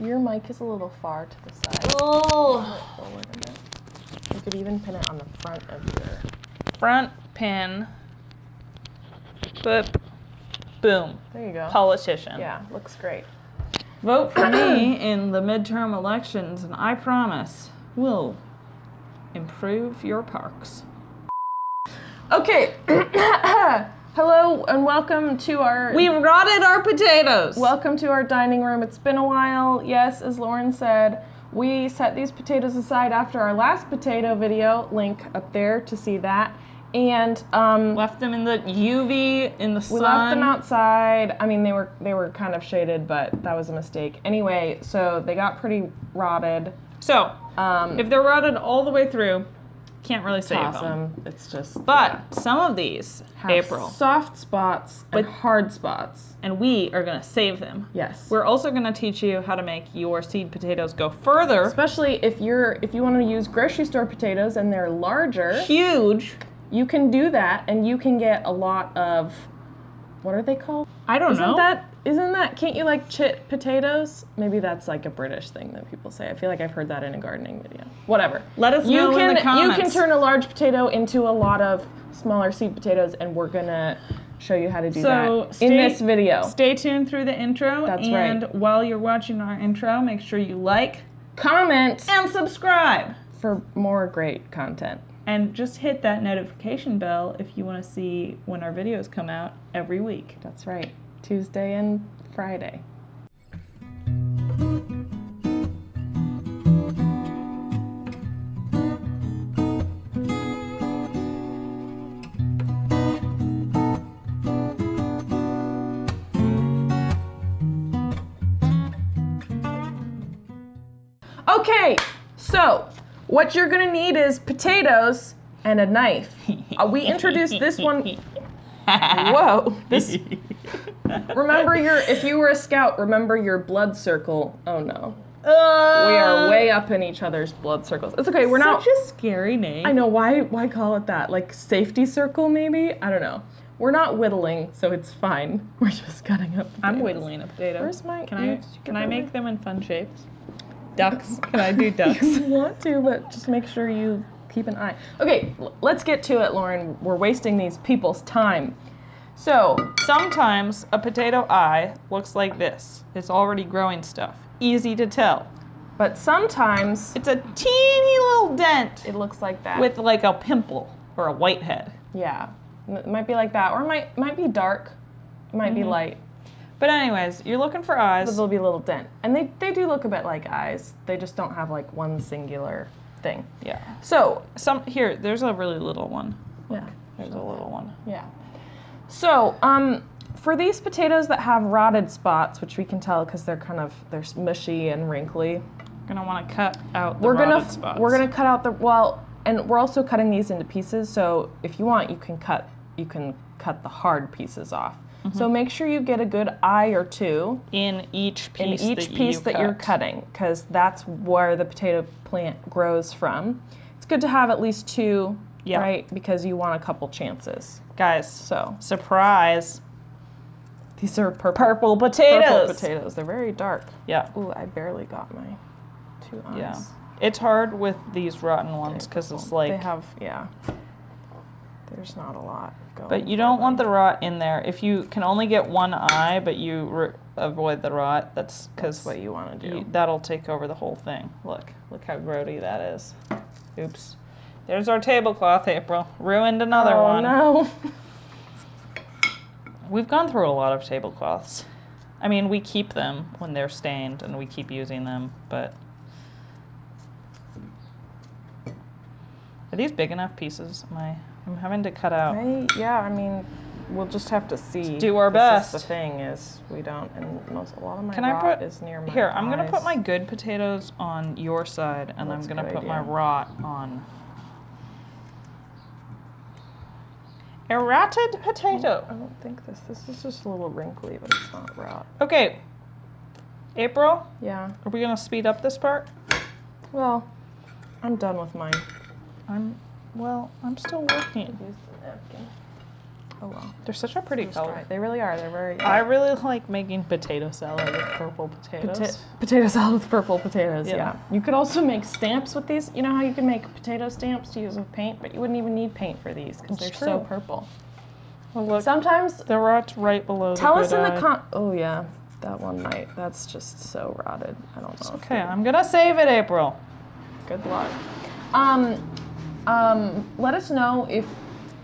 Your mic is a little far to the side. Oh. Forward a bit. You could even pin it on the front of your... Front pin. Boop. Boom. There you go. Politician. Yeah, looks great. Vote for me in the midterm elections, and I promise we'll improve your parks. Okay. Hello and welcome to our... We rotted our potatoes. Welcome to our dining room. It's been a while. Yes, as Lauren said, we set these potatoes aside after our last potato video. Link up there to see that. And left them in the UV in the sun. We left them outside. I mean, they were kind of shaded, but that was a mistake. Anyway, so they got pretty rotted. So if they're rotted all the way through, can't really save toss them. It's just. But some of these, have April, soft spots and hard spots, and we are gonna save them. Yes. We're also gonna teach you how to make your seed potatoes go further. Especially if you want to use grocery store potatoes and they're larger, huge. You can do that, and you can get a lot of, what are they called? I don't know. Isn't that, can't you like chit potatoes? Maybe that's like a British thing that people say. I feel like I've heard that in a gardening video. Whatever. Let us know in the comments. You can turn a large potato into a lot of smaller seed potatoes, and we're gonna show you how to do that in this video. Stay tuned through the intro. That's right. And while you're watching our intro, make sure you like, comment, and subscribe for more great content. And just hit that notification bell if you want to see when our videos come out every week. That's right. Tuesday and Friday. Okay, so what you're gonna need is potatoes and a knife. We introduced this one. Whoa. Remember if you were a scout, remember your blood circle. Oh no. We are way up in each other's blood circles. It's okay, we're not. Such a scary name. I know, why call it that? Like safety circle maybe? I don't know. We're not whittling, so it's fine. We're just cutting up potatoes. I'm whittling a potato. Where's my... Can I make them in fun shapes? Ducks. Can I do ducks? You want to, but just make sure you keep an eye. Okay, let's get to it, Lauren. We're wasting these people's time. So, sometimes a potato eye looks like this. It's already growing stuff. Easy to tell. But sometimes it's a teeny little dent. It looks like that. With like a pimple or a whitehead. Yeah. It might be like that, or it might be dark. It might be light. But anyways, you're looking for eyes. But there'll be a little dent. And they do look a bit like eyes. They just don't have like one singular thing. Yeah. So, there's a really little one. Yeah. There's a little one. Yeah. So, for these potatoes that have rotted spots, which we can tell because they're mushy and wrinkly. We're gonna want to cut out the rotted spots. We're gonna cut out and we're also cutting these into pieces. So if you want, you can cut the hard pieces off. So make sure you get a good eye or two in each piece that you're cutting, because that's where the potato plant grows from. It's good to have at least two, right? Because you want a couple chances. Guys, surprise. These are purple potatoes. Purple potatoes. They're very dark. Yeah. Ooh, I barely got my 2 eyes. Yeah. It's hard with these rotten ones because it's like... They have, there's not a lot going. But you don't want the rot in there. If you can only get one eye, but you avoid the rot, that's what you want to do. That'll take over the whole thing. Look how grody that is. Oops. There's our tablecloth, April. Ruined another one. Oh, no. We've gone through a lot of tablecloths. I mean, we keep them when they're stained, and we keep using them, but... Are these big enough pieces? I'm having to cut out. I mean, we'll just have to see. Let's do our best. The thing is, we don't, and a lot of my rot is near my Here, I'm going to eyes. put my good potatoes on your side, and I'm going to put my rot on... A rotted potato. I don't think this is just a little wrinkly, but it's not rot. Okay. April? Yeah? Are we going to speed up this part? Well, I'm done with mine. I'm still working. Use the napkin. Oh well. They're such a pretty Let's try color. it. They really are. They're very. I really like making potato salad with purple potatoes. Potato salad with purple potatoes. Yeah. Yeah. You could also make stamps with these. You know how you can make potato stamps to use with paint, but you wouldn't even need paint for these because they're That's so true. purple. Well, look, Sometimes they're right below the tell good us in eye. the Oh yeah, that one might. That's just so rotted. I don't know. Okay, I'm gonna save it, April. Good luck. Let us know if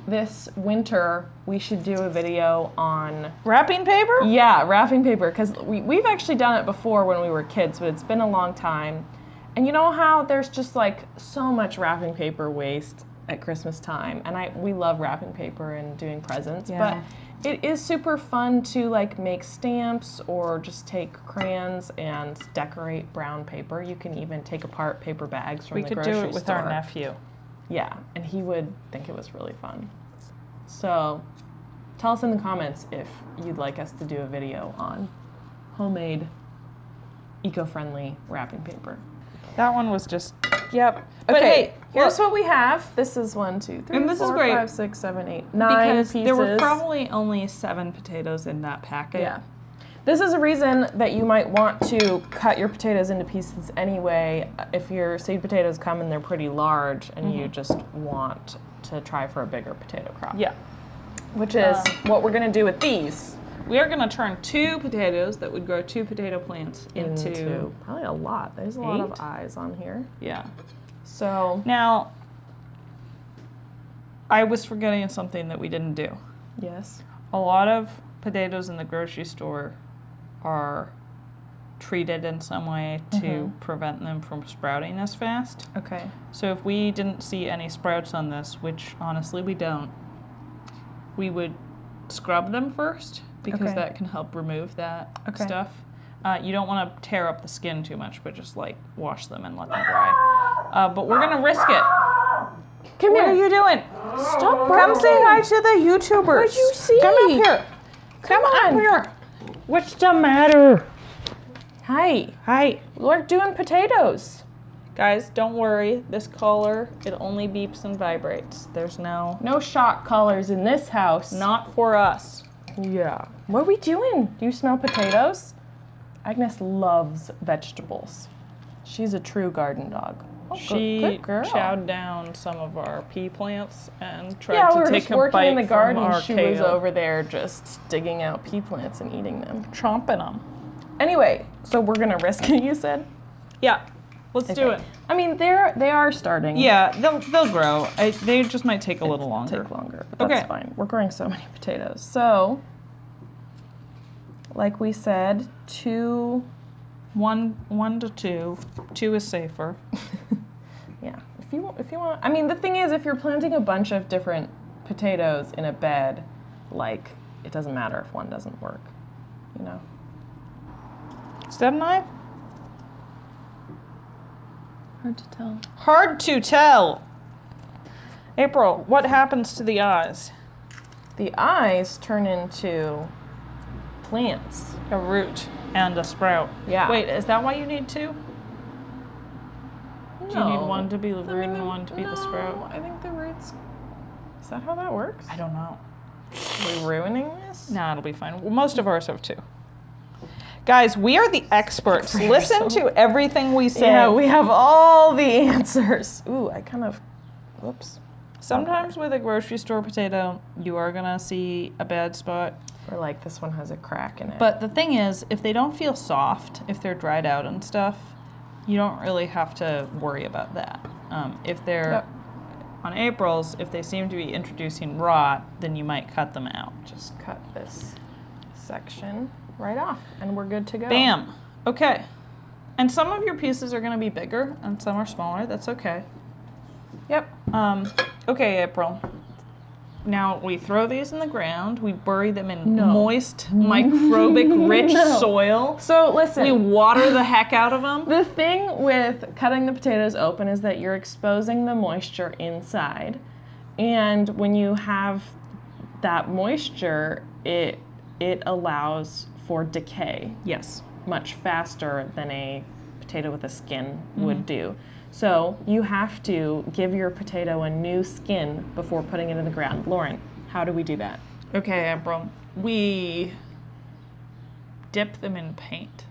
this winter we should do a video on Wrapping paper? wrapping paper, because we've actually done it before when we were kids, but it's been a long time. And you know how there's just like so much wrapping paper waste at Christmas time, and we love wrapping paper and doing presents, Yeah. but it is super fun to like make stamps or just take crayons and decorate brown paper. You can even take apart paper bags from We the could grocery do it with our store. nephew. Yeah, and he would think it was really fun. So tell us in the comments if you'd like us to do a video on homemade, eco-friendly wrapping paper. That one was just. Yep. But Okay, hey, here's look. what we have. This is 1, 2, 3, And this is 4, great 5, 6, 7, 8, 9 Because pieces. there were probably only 7 potatoes in that packet. Yeah. This is a reason that you might want to cut your potatoes into pieces anyway if your seed potatoes come and they're pretty large and you just want to try for a bigger potato crop. Yeah. Which is what we're going to do with these. We are going to turn 2 potatoes that would grow 2 potato plants into probably a lot. There's a lot of 8? eyes on here. Yeah. So, Now, I was forgetting something that we didn't do. yes. A lot of potatoes in the grocery store are treated in some way to prevent them from sprouting as fast. Okay. So if we didn't see any sprouts on this, which honestly we don't, we would scrub them first because Okay. that can help remove that Okay. stuff. You don't want to tear up the skin too much, but just like wash them and let them dry. But we're gonna risk it. Come What here. are you doing? Stop Come say barking. hi to the YouTubers. What'd you see? Come up here. Come Up on. here. What's the matter? Hi. Hi. We're doing potatoes. Guys, don't worry. This collar, it only beeps and vibrates. There's no... No shock collars in this house. Not for us. Yeah. What are we doing? Do you smell potatoes? Agnes loves vegetables. She's a true garden dog. Oh, She good girl. chowed down some of our pea plants and tried Yeah, we to were take just a working bite in the garden. from our She kale. was over there just digging out pea plants and eating them. Chomping them. Anyway, so we're gonna risk it, you said? Yeah, let's do Okay. it. I mean, they are starting. Yeah, they'll grow. They just might take a little longer. Take longer, but that's Okay. fine. We're growing so many potatoes. So, like we said, 2. 1 to 2. 2 is safer. Yeah. If you want, I mean, the thing is, if you're planting a bunch of different potatoes in a bed, like, it doesn't matter if one doesn't work, you know? Is that a knife? Hard to tell. Hard to tell. April, what happens to the eyes? The eyes turn into plants. A root and a sprout. Yeah. Wait, is that why you need 2? Do you need one to be the root and one to be the sprout? I think the roots. Is that how that works? I don't know. Are we ruining this? Nah, it'll be fine. Well, most of ours have 2. Guys, we are the experts. Listen to everything we say. Yeah, we have all the answers. Ooh, I kind of. Whoops. Sometimes with a grocery store potato, you are gonna see a bad spot. Or like this one has a crack in it. But the thing is, if they don't feel soft, if they're dried out and stuff, you don't really have to worry about that. If they're Yep. on April's, if they seem to be introducing rot, then you might cut them out. just cut this section right off, and we're good to go. Bam. Okay. And some of your pieces are going to be bigger, and some are smaller. That's okay. Yep. Okay, April. Now we throw these in the ground. We bury them in No. moist, microbic-rich No. soil. So listen. We water the heck out of them. The thing with cutting the potatoes open is that you're exposing the moisture inside. And when you have that moisture, it allows for decay Yes. much faster than a potato with a skin would do. So you have to give your potato a new skin before putting it in the ground. Lauren, how do we do that? Okay, April. We dip them in paint.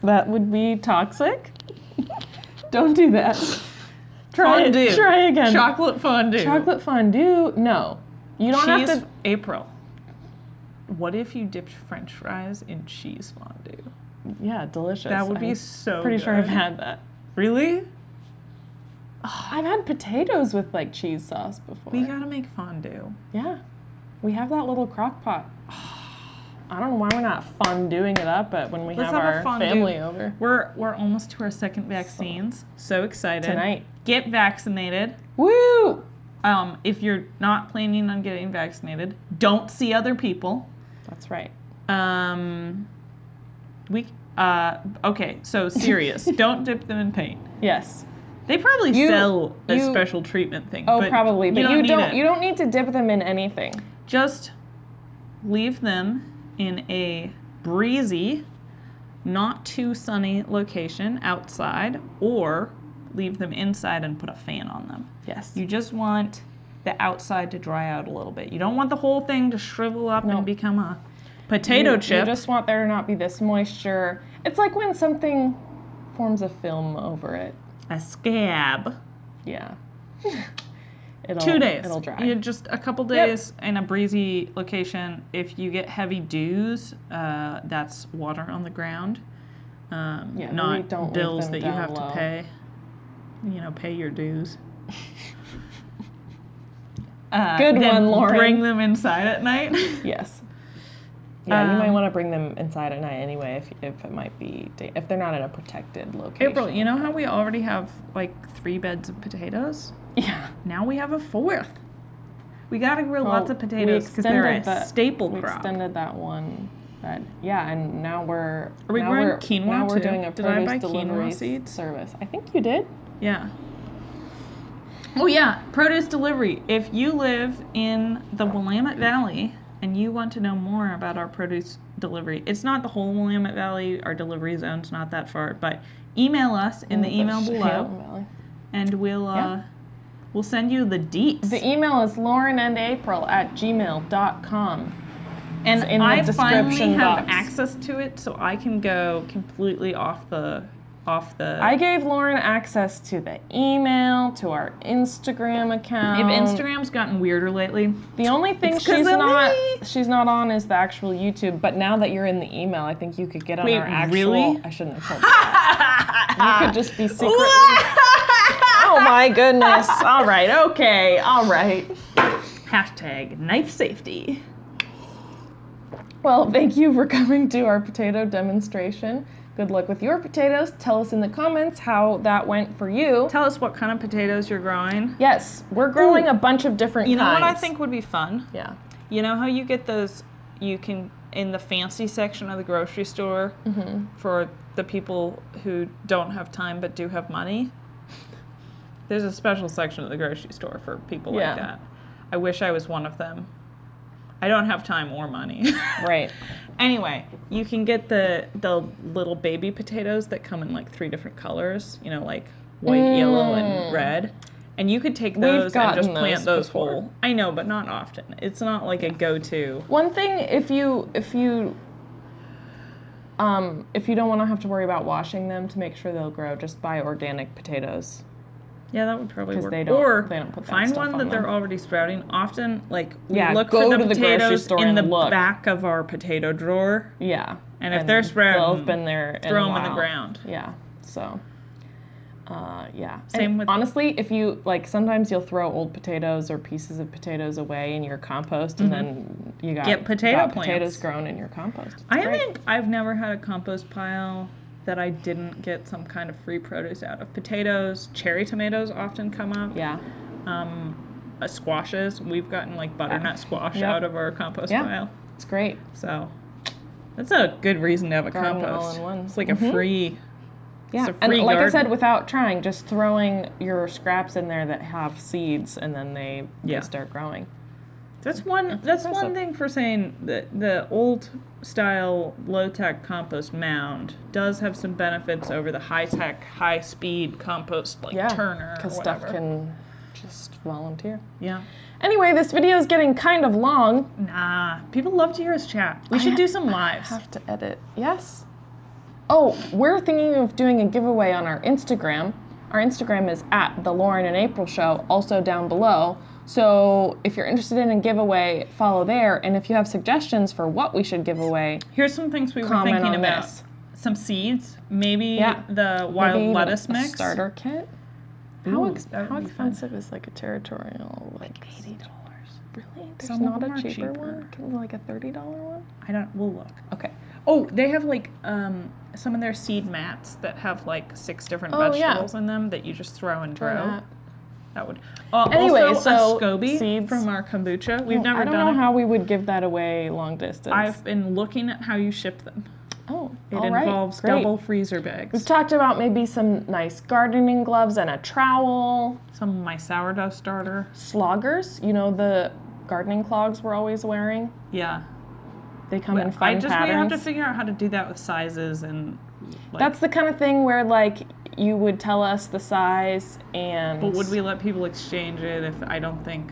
That would be toxic. Don't do that. Fondue. Try again. Chocolate fondue. Chocolate fondue? No. You don't cheese, have to. April. What if you dipped French fries in cheese fondue? Yeah, delicious. That would be I'm so pretty sure I've good. had that. Really? I've had potatoes with like cheese sauce before. We gotta make fondue. Yeah. We have that little crock pot. I don't know why we're not fonduing it up, but when we Let's have have a our fondue. family over. We're almost to our second vaccines. So excited. Tonight. Get vaccinated. Woo! If you're not planning on getting vaccinated, don't see other people. That's right. Okay, so serious. Don't dip them in paint. Yes. They probably You- sell a you- special treatment thing. Oh, but probably. But you don't. you don't need to dip them in anything. Just leave them in a breezy, not too sunny location outside, or leave them inside and put a fan on them. Yes. You just want the outside to dry out a little bit. You don't want the whole thing to shrivel up No. and become a potato chip. You just want there to not be this moisture. It's like when something forms a film over it. A scab. Yeah. 2 days. It'll dry. You just a couple days in a breezy location. If you get heavy dews, that's water on the ground. we Not don't leave bills them that you down have low. to pay. Pay your dues. Good then one, Lauren. Bring them inside at night. Yes. Yeah, you might Um, want to bring them inside at night anyway if it might be if they're not in a protected location. April, you know how we already have like 3 beds of potatoes? Yeah. Now we have a 4th. We gotta grow Well, lots of we potatoes because they're a extended that- staple We crop. extended that one bed. Yeah, and now we're Are we now growing we're, quinoa now we're too? doing a Did I produce buy quinoa delivery seeds? service. I think you did. Yeah. Oh yeah, produce delivery. If you live in the Willamette Valley and you want to know more about our produce delivery, it's not the whole Willamette Valley. Our delivery zone's not that far, but email us in the email below, and we'll send you the deets. The email is laurenandapril@gmail.com. And in the I finally description have box. access to it, so I can go completely off the. I gave Lauren access to the email, to our Instagram account. If Instagram's gotten weirder lately, The only thing It's 'cause of me. she's not on is the actual YouTube. But now that you're in the email, I think you could get on Wait, our actual. really? I shouldn't have told you that. You could just be secretly. Oh my goodness! All right, okay, all right. Hashtag knife safety. Well, thank you for coming to our potato demonstration. Good luck with your potatoes. Tell us in the comments how that went for you. Tell us what kind of potatoes you're growing. Yes, we're growing a bunch of different You know kinds. what I think would be fun? Yeah. You know how you get those, you can, in the fancy section of the grocery store, for the people who don't have time but do have money? There's a special section of the grocery store for people Yeah. like that. I wish I was one of them. I don't have time or money. Right. Anyway, you can get the little baby potatoes that come in like 3 different colors, like white, yellow, and red. And you could take those and gotten just plant those those before. whole. I know, but not often. It's not like a go-to. One thing, if you don't want to have to worry about washing them to make sure they'll grow, just buy organic potatoes. Yeah, that would probably 'Cause work. they don't- Or they don't put that find stuff one on that they're them. already sprouting. Often, we Yeah, look go for the to the grocery potatoes store in the and look. back of our potato drawer. Yeah. And if they're sprouting, they'll have been there in throw a them in the while. ground. Yeah. So. Yeah. Same And with- honestly, if you sometimes you'll throw old potatoes or pieces of potatoes away in your compost, and then you got Get potato got plants. potatoes grown in your compost. It's I great. think I've never had a compost pile that I didn't get some kind of free produce out of. Potatoes, cherry tomatoes often come up. Yeah. Squashes. We've gotten butternut squash Yep. out of our compost Yeah. pile. It's great. So that's a good reason to have a Garden all compost. in one. It's like a free. Yeah, It's a and free like I garden. said, without trying, just throwing your scraps in there that have seeds, and then they start growing. That's one. That's one impressive. thing for saying that the old style low tech compost mound does have some benefits over the high tech, high speed compost like Turner or because whatever. stuff just volunteer. Yeah. Anyway, this video is getting kind of long. Nah, people love to hear us chat. We should do some lives. I have to edit. Yes. Oh, we're thinking of doing a giveaway on our Instagram. Our Instagram is at The Lauren and April Show, also down below. So if you're interested in a giveaway, follow there. And if you have suggestions for what we should give away, Here's some things we were comment thinking on about. this. Some seeds, maybe Yeah. the wild Maybe lettuce a mix. starter kit. Ooh, How that would be fun. expensive is like a territorial? Like $80. really? There's Some of not them a are cheaper cheaper. one? Can like a $30 one? We'll look. Okay. Oh, they have like some of their seed mats that have like 6 different Oh, yeah. vegetables in them that you just throw and grow. that. That would. Anyway, also so a SCOBY seeds. from our kombucha. We've Oh, never I don't done know it. how we would give that away long distance. I've been looking at how you ship them. Oh, It all right, involves great. double freezer bags. We've talked about maybe some nice gardening gloves and a trowel. Some of my sourdough starter. Sloggers, you know, the gardening clogs we're always wearing. Yeah. They come in fun we have patterns. to figure out how to do that with sizes and. Like, That's the kind of thing where like you would tell us the size and But would we let people exchange it if I don't think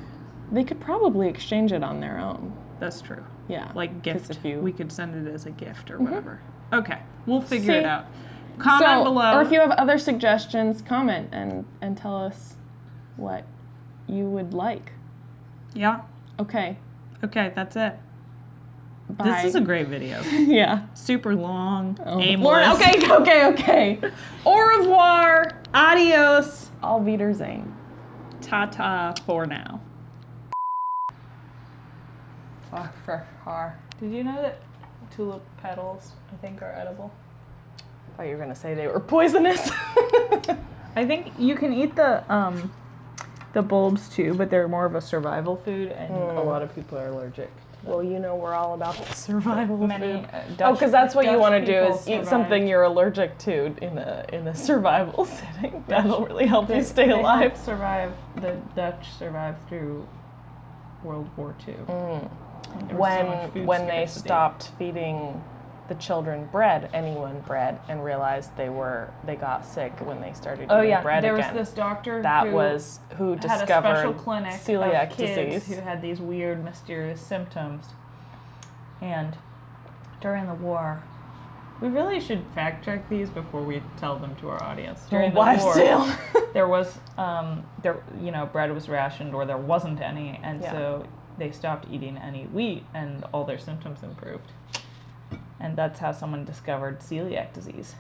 they could probably exchange it on their own. that's true? Yeah. Like 'cause gift. if you- We could send it as a gift or whatever. Okay, we'll figure it See? out. Comment below. Or if you have other suggestions, comment and tell us what you would like. Yeah. Okay. Okay, that's it. Bye. This is a great video. yeah. Super long, Oh, aimless. Lauren, okay. Au revoir. Adios. Auf Wiedersehen. Ta-ta for now. I Did you know that tulip petals, I think, are edible? thought you were gonna say they were poisonous. I think you can eat the bulbs too, but they're more of a survival food, and a lot of people are allergic. Well, you know we're all about survival Many, food. Dutch- Because that's what you Dutch want to do people is eat survived. something you're allergic to in a survival setting. That'll really help you stay alive. The Dutch survived through World War II. There was so much food When they scarcity. stopped feeding the children bread, anyone bread, and realized they got sick when they started eating bread there again. was this doctor That who was who had a discovered special clinic celiac of kids disease. who had these weird, mysterious symptoms. And during the war, we really should fact check these before we tell them to our audience. During the Wives' war, tale. there was bread was rationed or there wasn't any, and Yeah. so they stopped eating any wheat, and all their symptoms improved. And that's how someone discovered celiac disease.